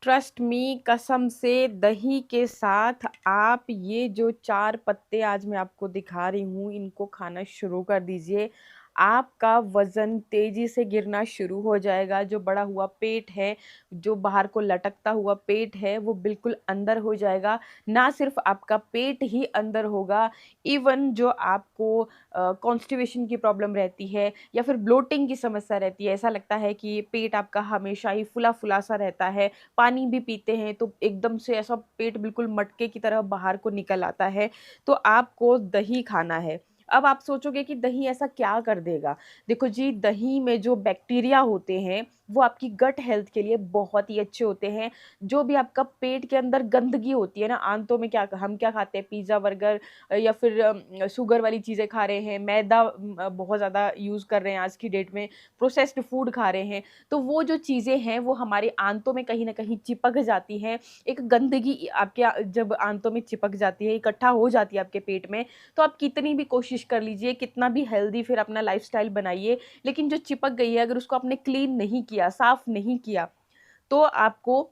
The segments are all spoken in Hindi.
ट्रस्ट मी, कसम से दही के साथ आप ये जो 4 पत्ते आज मैं आपको दिखा रही हूँ, इनको खाना शुरू कर दीजिए। आपका वज़न तेज़ी से गिरना शुरू हो जाएगा, जो बढ़ा हुआ पेट है, जो बाहर को लटकता हुआ पेट है, वो बिल्कुल अंदर हो जाएगा। ना सिर्फ़ आपका पेट ही अंदर होगा, इवन जो आपको कॉन्स्टिपेशन की प्रॉब्लम रहती है या फिर ब्लोटिंग की समस्या रहती है, ऐसा लगता है कि पेट आपका हमेशा ही फूला-फूला सा रहता है, पानी भी पीते हैं तो एकदम से ऐसा पेट बिल्कुल मटके की तरह बाहर को निकल आता है, तो आपको दही खाना है। अब आप सोचोगे कि दही ऐसा क्या कर देगा? देखो जी, दही में जो बैक्टीरिया होते हैं, वो आपकी गट हेल्थ के लिए बहुत ही अच्छे होते हैं। जो भी आपका पेट के अंदर गंदगी होती है ना, आंतों में क्या हम क्या खाते हैं, पिज़्ज़ा, बर्गर या फिर शुगर वाली चीज़ें खा रहे हैं, मैदा बहुत ज़्यादा यूज़ कर रहे हैं आज की डेट में, प्रोसेस्ड फूड खा रहे हैं। तो वो जो चीज़ें हैं वो हमारे आंतों में कहीं न कहीं चिपक जाती हैं। एक गंदगी आपके जब आंतों में चिपक जाती है, इकट्ठा हो जाती है आपके पेट में, तो आप कितनी भी कोशिश कर लीजिए, कितना भी हेल्दी फिर अपना लाइफ़स्टाइल बनाइए, लेकिन जो चिपक गई है अगर उसको आपने क्लीन नहीं किया, साफ़ नहीं किया, तो आपको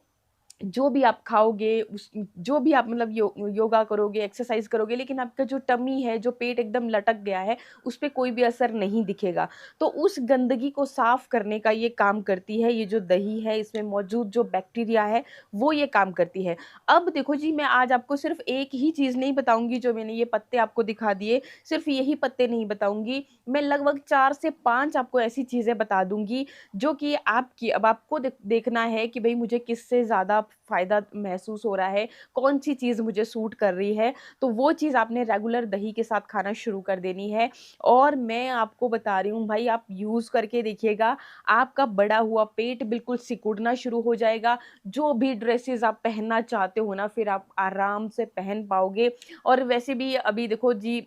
जो भी आप खाओगे उस जो भी आप मतलब योगा करोगे, एक्सरसाइज़ करोगे, लेकिन आपका जो टमी है, जो पेट एकदम लटक गया है, उस पे कोई भी असर नहीं दिखेगा। तो उस गंदगी को साफ़ करने का ये काम करती है, ये जो दही है, इसमें मौजूद जो बैक्टीरिया है, वो ये काम करती है। अब देखो जी, मैं आज आपको सिर्फ़ एक ही चीज़ नहीं बताऊँगी, जो मैंने ये पत्ते आपको दिखा दिए, सिर्फ़ यही पत्ते नहीं बताऊँगी, मैं लगभग 4 से 5 आपको ऐसी चीज़ें बता दूँगी, जो कि आपकी अब आपको देखना है कि भई मुझे किससे ज़्यादा फ़ायदा महसूस हो रहा है, कौन-सी चीज़ मुझे सूट कर रही है, तो वो चीज़ आपने रेगुलर दही के साथ खाना शुरू कर देनी है। और मैं आपको बता रही हूँ भाई, आप यूज़ करके देखिएगा, आपका बढ़ा हुआ पेट बिल्कुल सिकुड़ना शुरू हो जाएगा, जो भी ड्रेसेज़ आप पहनना चाहते हो ना, फिर आप आराम से पहन पाओगे। और वैसे भी अभी देखो जी,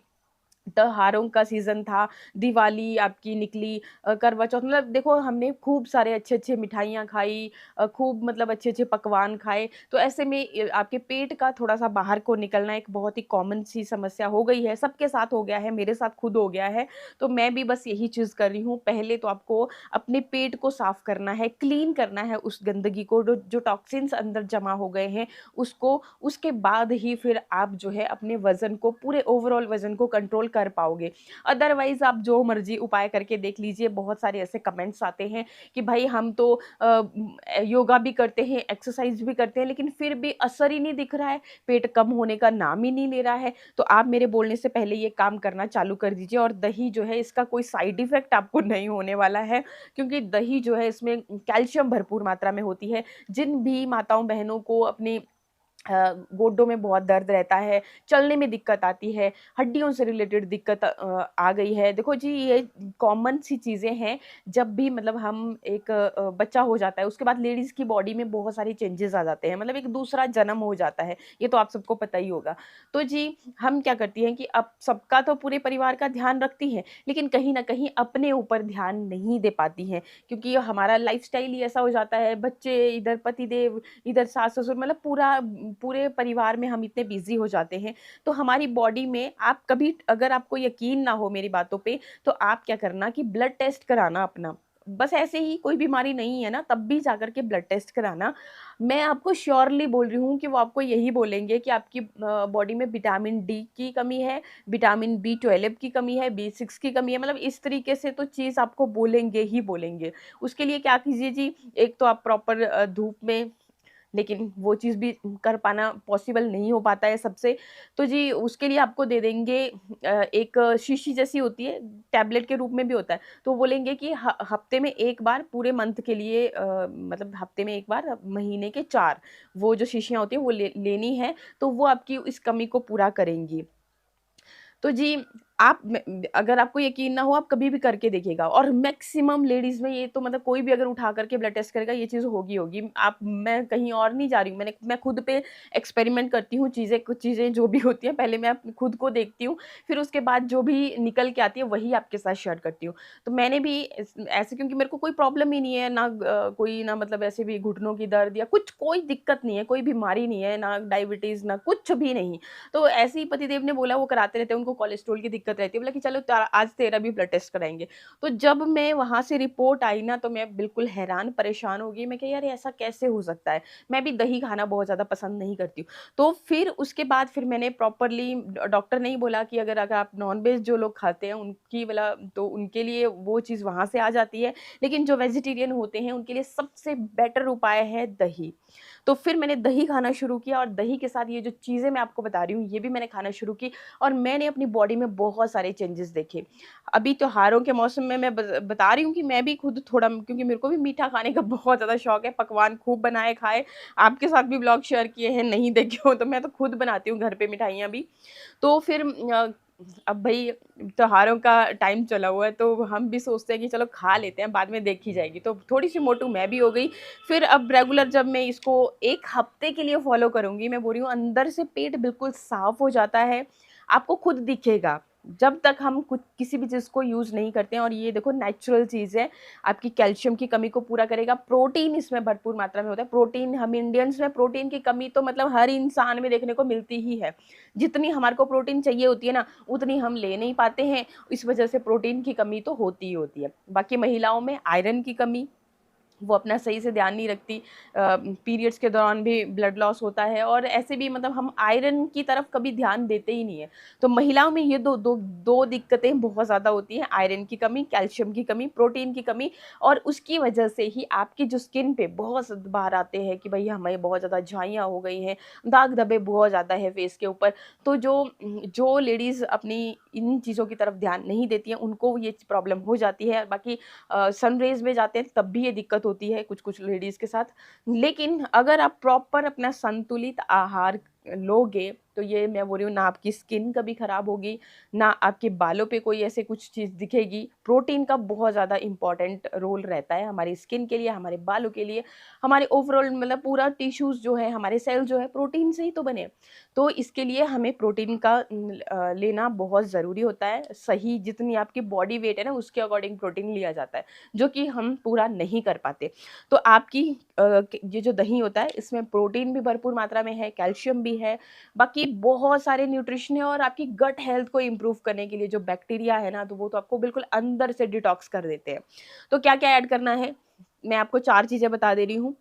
त्योहारों का सीज़न था, दिवाली आपकी निकली, करवा चौथ, मतलब देखो हमने खूब सारे अच्छे-अच्छे मिठाइयाँ खाई, खूब मतलब अच्छे-अच्छे पकवान खाए, तो ऐसे में आपके पेट का थोड़ा-सा बाहर को निकलना एक बहुत ही कॉमन सी समस्या हो गई है, सबके साथ हो गया है, मेरे साथ खुद हो गया है, तो मैं भी बस यही चीज़ कर रही हूँ। पहले तो आपको अपने पेट को साफ़ करना है, क्लीन करना है उस गंदगी को, जो टॉक्सिन्स अंदर जमा हो गए हैं, उसको, उसके बाद ही फिर आप जो है अपने वज़न को, पूरे ओवरऑल वज़न को कंट्रोल कर पाओगे। अदरवाइज़ आप जो मर्ज़ी उपाय करके देख लीजिए, बहुत सारे ऐसे कमेंट्स आते हैं कि भाई हम तो योगा भी करते हैं, एक्सरसाइज़ भी करते हैं, लेकिन फिर भी असर ही नहीं दिख रहा है, पेट कम होने का नाम ही नहीं ले रहा है। तो आप मेरे बोलने से पहले ये काम करना चालू कर दीजिए, और दही जो है इसका कोई साइड इफ़ेक्ट आपको नहीं होने वाला है, क्योंकि दही जो है इसमें कैल्शियम भरपूर मात्रा में होती है। जिन भी माताओं-बहनों को अपनी गोड्डों में बहुत दर्द रहता है, चलने में दिक्कत आती है, हड्डियों से रिलेटेड दिक्कत आ गई है। देखो जी, ये कॉमन सी चीज़ें हैं, जब भी मतलब हम एक बच्चा हो जाता है, उसके बाद लेडीज़ की बॉडी में बहुत सारे चेंजेज़ आ जाते हैं, मतलब एक दूसरा जन्म हो जाता है, ये तो आप सबको पता ही होगा। तो जी, हम क्या करती हैं कि अब सबका तो पूरे परिवार का ध्यान रखती हैं, लेकिन कहीं न कहीं अपने ऊपर ध्यान नहीं दे पाती हैं, क्योंकि हमारा लाइफ़स्टाइल ही ऐसा हो जाता है, बच्चे, इधर पतिदेव, इधर सास-ससुर, मतलब पूरे परिवार में हम इतने बिज़ी हो जाते हैं, तो हमारी बॉडी में आप कभी, अगर आपको यकीन ना हो मेरी बातों पे, तो आप क्या करना कि ब्लड टेस्ट कराना अपना। बस ऐसे ही कोई बीमारी नहीं है ना, तब भी जाकर के ब्लड टेस्ट कराना। मैं आपको श्योरली बोल रही हूँ कि वो आपको यही बोलेंगे कि आपकी बॉडी में विटामिन डी की कमी है, विटामिन बी12 की कमी है, बी6 की कमी है, मतलब इस तरीके से तो चीज़ आपको बोलेंगे ही बोलेंगे। उसके लिए क्या कीजिए जी, एक तो आप प्रॉपर धूप में, लेकिन वो चीज़ भी कर पाना पॉसिबल नहीं हो पाता है सबसे। तो जी, उसके लिए आपको दे देंगे एक शीशी जैसी होती है, टैबलेट के रूप में भी होता है। तो वो बोलेंगे कि ह हफ्ते में 1 बार पूरे मंथ के लिए, मतलब हफ्ते में 1 बार, महीने के 4 वो जो शीशियाँ होती हैं वो लेनी है, तो वो आपकी इस कमी को पूरा करेंगी। तो जी, आप अगर आपको यकीन ना हो, आप कभी भी करके देखिएगा, और मैक्सिमम लेडीज़ में ये तो मतलब कोई भी अगर उठा करके ब्लड टेस्ट करेगा, ये चीज़ होगी होगी। आप मैं कहीं और नहीं जा रही हूँ, मैं खुद पे एक्सपेरिमेंट करती हूँ, कुछ चीज़ें जो भी होती हैं, पहले मैं खुद को देखती हूँ, फिर उसके बाद जो भी निकल के आती है वही आपके साथ शेयर करती हूँ। तो मैंने भी ऐसे, क्योंकि मेरे को कोई प्रॉब्लम ही नहीं है, ना कोई, ना मतलब ऐसे भी घुटनों की दर्द या कुछ, कोई दिक्कत नहीं है, कोई बीमारी नहीं है, ना डायबिटीज़, ना कुछ भी नहीं। तो ऐसे ही पतिदेव ने बोला वो कराते रहते हैं, उनको कोलेस्ट्रॉल की दिक्कत दिक्कत रहती है। बोला कि चलो आज तेरा भी ब्लड टेस्ट कराएँगे। तो जब मैं वहाँ से रिपोर्ट आई ना, तो मैं बिल्कुल हैरान परेशान हो गई। मैं कहा यार ऐसा कैसे हो सकता है? मैं भी दही खाना बहुत ज़्यादा पसंद नहीं करती हूँ। तो फिर उसके बाद फिर मैंने प्रॉपरली डॉक्टर ने ही बोला कि अगर अगर आप नॉन-वेज जो लोग खाते हैं उनकी वाला तो उनके लिए वो चीज़ वहाँ से आ जाती है। लेकिन जो वेजिटेरियन होते हैं उनके लिए सबसे बेटर उपाय है दही। तो फिर मैंने दही खाना शुरू किया और दही के साथ ये जो चीज़ें मैं आपको बता रही हूँ, ये भी मैंने खाना शुरू की और मैंने अपनी बॉडी में बहुत सारे चेंजेस देखे। अभी त्योहारों के मौसम में मैं बता रही हूँ कि मैं भी खुद थोड़ा, क्योंकि मेरे को भी मीठा खाने का बहुत ज़्यादा शौक है, पकवान खूब बनाए खाए। आपके साथ भी व्लॉग शेयर किए हैं, नहीं देखे हो तो मैं तो खुद बनाती हूँ घर पे मिठाइयाँ भी। तो फिर अब भई त्योहारों का टाइम चला हुआ है, तो हम भी सोचते हैं कि चलो खा लेते हैं, बाद में देखी जाएगी। तो थोड़ी-सी मोटू मैं भी हो गई। फिर अब रेगुलर जब मैं इसको 1 हफ्ते के लिए फ़ॉलो करूँगी, मैं बोल रही हूँ अंदर से पेट बिल्कुल साफ़ हो जाता है, आपको खुद दिखेगा। जब तक हम कुछ किसी भी चीज़ को यूज़ नहीं करते हैं, और ये देखो नेचुरल चीज़ है, आपकी कैल्शियम की कमी को पूरा करेगा, प्रोटीन इसमें भरपूर मात्रा में होता है। प्रोटीन, हम इंडियंस में प्रोटीन की कमी तो मतलब हर इंसान में देखने को मिलती ही है। जितनी हमारे को प्रोटीन चाहिए होती है ना, उतनी हम ले नहीं पाते हैं, इस वजह से प्रोटीन की कमी तो होती ही होती है। बाकी महिलाओं में आयरन की कमी, वो अपना सही से ध्यान नहीं रखती। पीरियड्स के दौरान भी ब्लड लॉस होता है और ऐसे भी मतलब हम आयरन की तरफ कभी ध्यान देते ही नहीं है। तो महिलाओं में ये दो दिक्कतें बहुत ज़्यादा होती हैं, आयरन की कमी, कैल्शियम की कमी, प्रोटीन की कमी, और उसकी वजह से ही आपकी जो स्किन पे बहुत बार आते हैं कि भई हमें बहुत ज़्यादा झाइयाँ हो गई हैं, दाग-धब्बे बहुत ज़्यादा है फेस के ऊपर। तो जो लेडीज़ अपनी इन चीज़ों की तरफ ध्यान नहीं देती हैं, उनको ये प्रॉब्लम हो जाती है। बाकी सन रेज़ में जाते हैं तब भी ये दिक्कत होती है कुछ-कुछ लेडीज़ के साथ। लेकिन अगर आप प्रॉपर अपना संतुलित आहार लोगे, तो ये मैं बोल रही हूँ, ना आपकी स्किन कभी खराब होगी, ना आपके बालों पे कोई ऐसे कुछ चीज़ दिखेगी। प्रोटीन का बहुत ज़्यादा इम्पोर्टेंट रोल रहता है हमारी स्किन के लिए, हमारे बालों के लिए, हमारे ओवरऑल मतलब पूरा टिश्यूज़ जो है, हमारे सेल जो है प्रोटीन से ही तो बने हैं। तो इसके लिए हमें प्रोटीन का लेना बहुत ज़रूरी होता है। सही जितनी आपकी बॉडी वेट है ना, उसके अकॉर्डिंग प्रोटीन लिया जाता है, जो कि हम पूरा नहीं कर पाते। तो आपकी ये जो दही होता है, इसमें प्रोटीन भी भरपूर मात्रा में है, कैल्शियम भी है, बाकी बहुत सारे न्यूट्रिशन है, और आपकी गट हेल्थ को इम्प्रूव करने के लिए जो बैक्टीरिया है ना, तो वो तो आपको बिल्कुल अंदर से डिटॉक्स कर देते हैं। तो क्या-क्या ऐड करना है? मैं आपको 4 चीज़ें बता दे रही हूँ।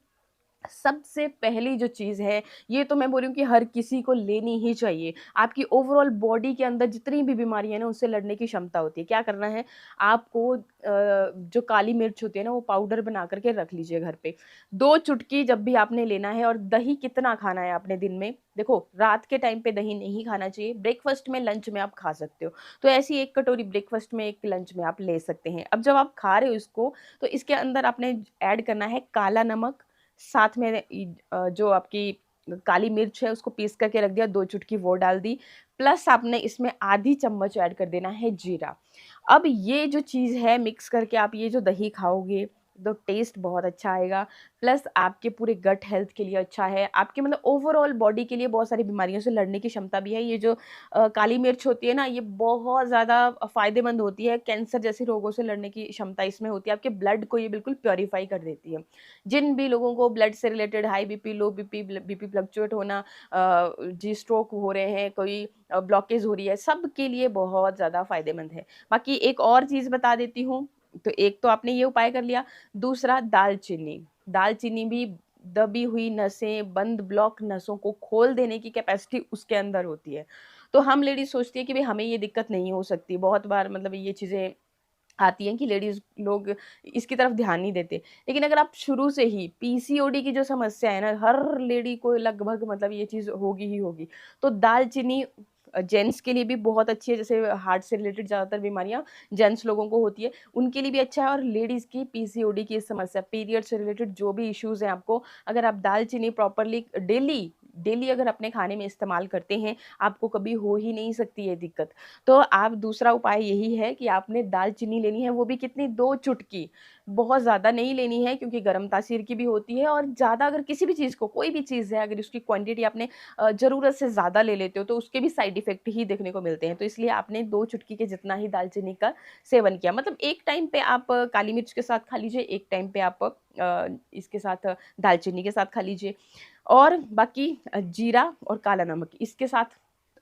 सबसे पहली जो चीज़ है, ये तो मैं बोल रही हूँ कि हर किसी को लेनी ही चाहिए। आपकी ओवरऑल बॉडी के अंदर जितनी भी बीमारी है ना, उससे लड़ने की क्षमता होती है। क्या करना है? आपको जो काली मिर्च होती है ना, वो पाउडर बना कर के रख लीजिए घर पे। 2 चुटकी जब भी आपने लेना है, और दही कितना खाना है आपने दिन में? देखो, रात के टाइम पे दही नहीं खाना चाहिए, ब्रेकफ़ास्ट में, लंच में आप खा सकते हो। तो ऐसी 1 कटोरी ब्रेकफ़ास्ट में, 1 लंच में आप ले सकते हैं। अब जब आप खा रहे हो इसको, तो इसके अंदर आपने ऐड करना है काला नमक, साथ में जो आपकी काली मिर्च है उसको पीस करके रख दिया, 2 चुटकी वो डाल दी, प्लस आपने इसमें आधी चम्मच ऐड कर देना है जीरा। अब ये जो चीज़ है मिक्स करके आप ये जो दही खाओगे, तो टेस्ट बहुत अच्छा आएगा, प्लस आपके पूरे गट हेल्थ के लिए अच्छा है, आपके मतलब ओवरऑल बॉडी के लिए बहुत सारी बीमारियों से लड़ने की क्षमता भी है। ये जो काली मिर्च होती है ना, ये बहुत ज़्यादा फ़ायदेमंद होती है, कैंसर जैसे रोगों से लड़ने की क्षमता इसमें होती है, आपके ब्लड को ये बिल्कुल प्यूरीफाई कर देती है। जिन भी लोगों को ब्लड से रिलेटेड हाई बीपी, लो बीपी, बीपी फ्लक्चुएट होना, जी स्ट्रोक हो रहे हैं, कोई ब्लॉकेज हो रही है, सबके लिए बहुत ज़्यादा फ़ायदेमंद है। बाकी एक और चीज़ बता देती हूँ, तो एक तो आपने ये उपाय कर लिया, दूसरा दालचीनी। दालचीनी भी दबी हुई नसें, बंद ब्लॉक नसों को खोल देने की कैपेसिटी उसके अंदर होती है। तो हम लेडीज़ सोचती है कि भई हमें ये दिक्कत नहीं हो सकती, बहुत बार मतलब ये चीज़ें आती हैं कि लेडीज़ लोग इसकी तरफ ध्यान नहीं देते। लेकिन अगर आप शुरू से ही पीसीओडी की जो समस्या है ना, हर लेडी को लगभग मतलब ये चीज़ होगी ही होगी। तो दालचीनी जेंट्स के लिए भी बहुत अच्छी है, जैसे हार्ट से रिलेटेड ज़्यादातर बीमारियाँ जेंट्स लोगों को होती है, उनके लिए भी अच्छा है, और लेडीज़ की पीसीओडी की समस्या, पीरियड से रिलेटेड जो भी इश्यूज़ हैं आपको, अगर आप दालचीनी प्रॉपरली डेली डेली अगर अपने खाने में इस्तेमाल करते हैं, आपको कभी हो ही नहीं सकती ये दिक्कत। तो आप दूसरा उपाय यही है कि आपने दालचीनी लेनी है, वो भी कितनी, 2 चुटकी, बहुत ज़्यादा नहीं लेनी है क्योंकि गरम तासीर की भी होती है, और ज़्यादा अगर किसी भी चीज़ को, कोई भी चीज़ है, अगर उसकी क्वांटिटी आपने ज़रूरत से ज़्यादा ले लेते हो, तो उसके भी साइड इफ़ेक्ट ही देखने को मिलते हैं। तो इसलिए आपने 2 चुटकी के जितना ही दालचीनी का सेवन किया। मतलब एक टाइम पे आप काली मिर्च के साथ खा लीजिए, एक टाइम पे आप इसके साथ दालचीनी के साथ खा लीजिए, और बाकी जीरा और काला नमक इसके साथ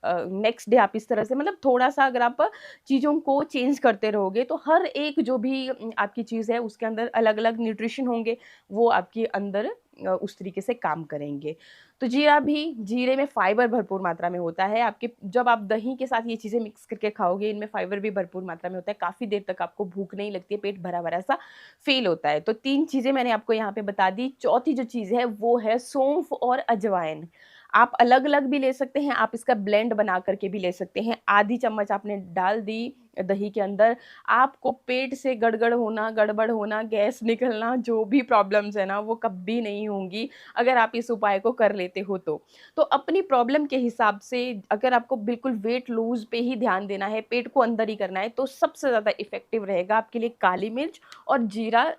नेक्स्ट डे आप इस तरह से मतलब थोड़ा-सा अगर आप चीज़ों को चेंज करते रहोगे तो हर एक जो भी आपकी चीज़ है उसके अंदर अलग-अलग न्यूट्रिशन होंगे, वो आपके अंदर उस तरीके से काम करेंगे। तो जीरा भी जीरे में फाइबर भरपूर मात्रा में होता है। आपके जब आप दही के साथ ये चीज़ें मिक्स करके खाओगे, इनमें फाइबर भी भरपूर मात्रा में होता है। काफ़ी देर तक आपको भूख नहीं लगती है, पेट भरा-भरा सा फ़ील होता है। तो 3 चीज़ें मैंने आपको यहाँ पे बता दी। चौथी जो चीज़ है वो है सौंफ और अजवाइन। आप अलग-अलग भी ले सकते हैं, आप इसका ब्लेंड बना कर के भी ले सकते हैं। आधी चम्मच आपने डाल दी दही के अंदर, आपको पेट से गड़बड़ होना, गैस निकलना, जो भी प्रॉब्लम्स है ना, वो कभी नहीं होंगी, अगर आप इस उपाय को कर लेते हो तो। तो अपनी प्रॉब्लम के हिसाब से अगर आपको बिल्कुल वेट लूज़ पे ही ध्यान देना है, पेट को अंदर ही करना है, तो सबसे ज़्यादा इफ़ेक्टिव रहेगा आपके लिए काली मिर्च और जीरा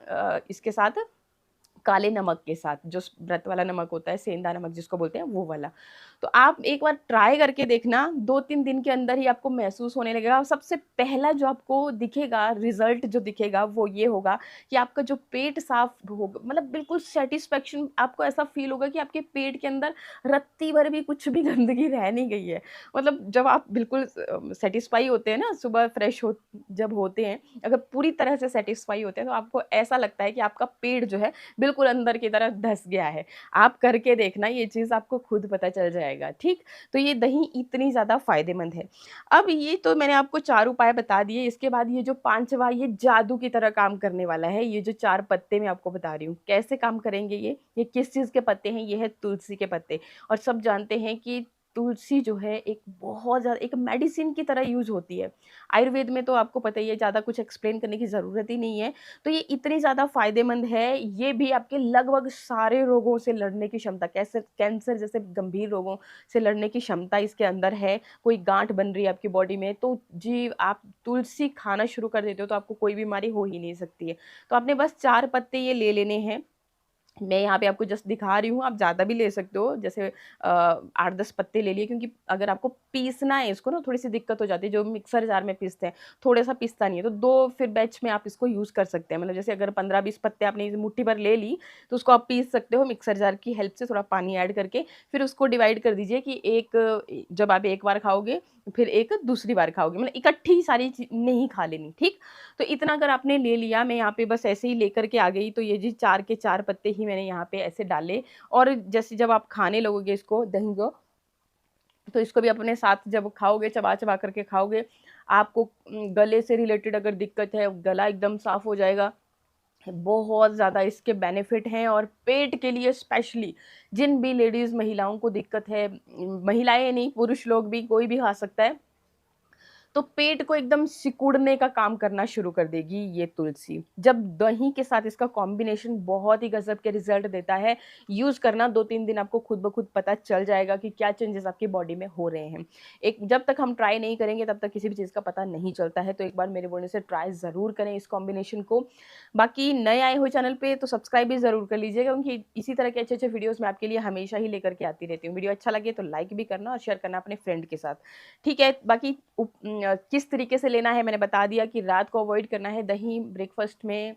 इसके साथ काले नमक के साथ, जो व्रत वाला नमक होता है, सेंधा नमक जिसको बोलते हैं, वो वाला। तो आप एक बार ट्राई करके देखना, 2-3 दिन के अंदर ही आपको महसूस होने लगेगा और सबसे पहला जो आपको दिखेगा, रिज़ल्ट जो दिखेगा, वो ये होगा कि आपका जो पेट साफ़ होगा मतलब बिल्कुल सैटिस्फैक्शन आपको ऐसा फ़ील होगा कि आपके पेट के अंदर रत्ती भर भी कुछ भी गंदगी रह नहीं गई है। मतलब जब आप बिल्कुल सैटिस्फाई होते हैं ना, सुबह फ्रेश हो जब होते हैं, अगर पूरी तरह से सैटिस्फाई होते हैं, तो आपको ऐसा लगता है कि आपका पेट जो है बिल्कुल अंदर की तरफ धँस गया है। आप करके देखना ये चीज़ आपको खुद पता चल जाएगा, ठीक? तो ये दही इतनी ज़्यादा फ़ायदेमंद है। अब ये तो मैंने आपको 4 उपाय बता दिए, इसके बाद ये जो 5वाँ ये जादू की तरह काम करने वाला है, ये जो 4 पत्ते मैं आपको बता रही हूँ। कैसे काम करेंगे ये? ये किस चीज़ के पत्ते हैं? ये है तुलसी के पत्ते और सब जानते हैं कि तुलसी जो है एक बहुत ज़्यादा एक मेडिसिन की तरह यूज़ होती है। आयुर्वेद में तो आपको पता ही है, ज़्यादा कुछ एक्सप्लेन करने की ज़रूरत ही नहीं है। तो ये इतनी ज़्यादा फ़ायदेमंद है, ये भी आपके लगभग सारे रोगों से लड़ने की क्षमता कैंसर जैसे गंभीर रोगों से लड़ने की क्षमता इसके अंदर है। कोई गाँठ बन रही है आपकी बॉडी में तो जी आप तुलसी खाना शुरू कर देते हो तो आपको कोई बीमारी हो ही नहीं सकती है। तो आपने बस 4 पत्ते ये ले लेने हैं। मैं यहाँ पे आपको जस्ट दिखा रही हूँ, आप ज़्यादा भी ले सकते हो, जैसे 8-10 पत्ते ले लिए क्योंकि अगर आपको पीसना है इसको ना थोड़ी-सी दिक्कत हो जाती है, जो मिक्सर जार में पीसते हैं, थोड़ा-सा पीसता नहीं है, तो 2 फिर बैच में आप इसको यूज़ कर सकते हैं। मतलब जैसे अगर 15-20 पत्ते आपने मुट्ठी भर ले ली, तो उसको आप पीस सकते हो मिक्सर जार की हेल्प से थोड़ा पानी ऐड करके, फिर उसको डिवाइड कर दीजिए कि जब आप एक बार खाओगे, फिर एक दूसरी बार खाओगे, मतलब इकट्ठी सारी नहीं खा लेनी, ठीक? तो इतना अगर आपने ले लिया, मैं यहाँ पे बस ऐसे ही लेकर के आ गई, तो ये जी 4 के 4 पत्ते ही मैंने यहाँ पे ऐसे डाले और जैसे जब आप खाने लगोगे इसको दही को, तो इसको भी अपने साथ जब खाओगे, चबा-चबा करके खाओगे, आपको गले से रिलेटेड अगर दिक्कत है, गला एकदम साफ़ हो जाएगा। बहुत ज़्यादा इसके बेनिफिट हैं और पेट के लिए स्पेशली जिन भी लेडीज़ महिलाओं को दिक्कत है, महिलाएँ नहीं, पुरुष लोग भी, कोई भी खा सकता है। तो पेट को एकदम सिकुड़ने का काम करना शुरू कर देगी ये तुलसी। जब दही के साथ इसका कॉम्बिनेशन बहुत ही गज़ब के रिज़ल्ट देता है। यूज़ करना 2-3 दिन आपको खुद ब खुद पता चल जाएगा कि क्या चेंजेज़ आपकी बॉडी में हो रहे हैं। एक जब तक हम ट्राई नहीं करेंगे तब तक किसी भी चीज़ का पता नहीं चलता है। तो एक बार मेरे बोलने से ट्राई ज़रूर करें इस कॉम्बिनेशन को। बाकी नए आए हो चैनल पे तो सब्सक्राइब भी ज़रूर कर लीजिएगा क्योंकि इसी तरह के अच्छे-अच्छे वीडियोज़ मैं आपके लिए हमेशा ही लेकर के आती रहती हूँ। वीडियो अच्छा लगे तो लाइक भी करना और शेयर करना अपने फ्रेंड के साथ। ठीक है, बाकी किस तरीके से लेना है मैंने बता दिया कि रात को अवॉइड करना है दही ब्रेकफ़ास्ट में,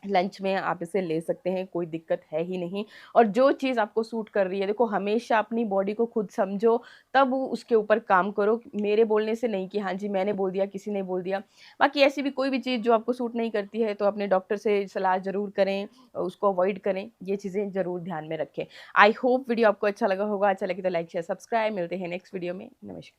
लंच में आप इसे ले सकते हैं, कोई दिक्कत है ही नहीं और जो चीज़ आपको सूट कर रही है देखो हमेशा अपनी बॉडी को खुद समझो, तब उसके ऊपर काम करो। मेरे बोलने से नहीं कि हाँ जी, मैंने बोल दिया, किसी ने बोल दिया। बाकी ऐसी भी कोई भी चीज़ जो आपको सूट नहीं करती है तो अपने डॉक्टर से सलाह ज़रूर करें, उसको अवॉइड करें, ये चीज़ें ज़रूर ध्यान में रखें। आई होप वीडियो आपको अच्छा लगा होगा, अच्छा लगे तो लाइक, शेयर, सब्सक्राइब। मिलते हैं नेक्स्ट वीडियो में। नमस्कार।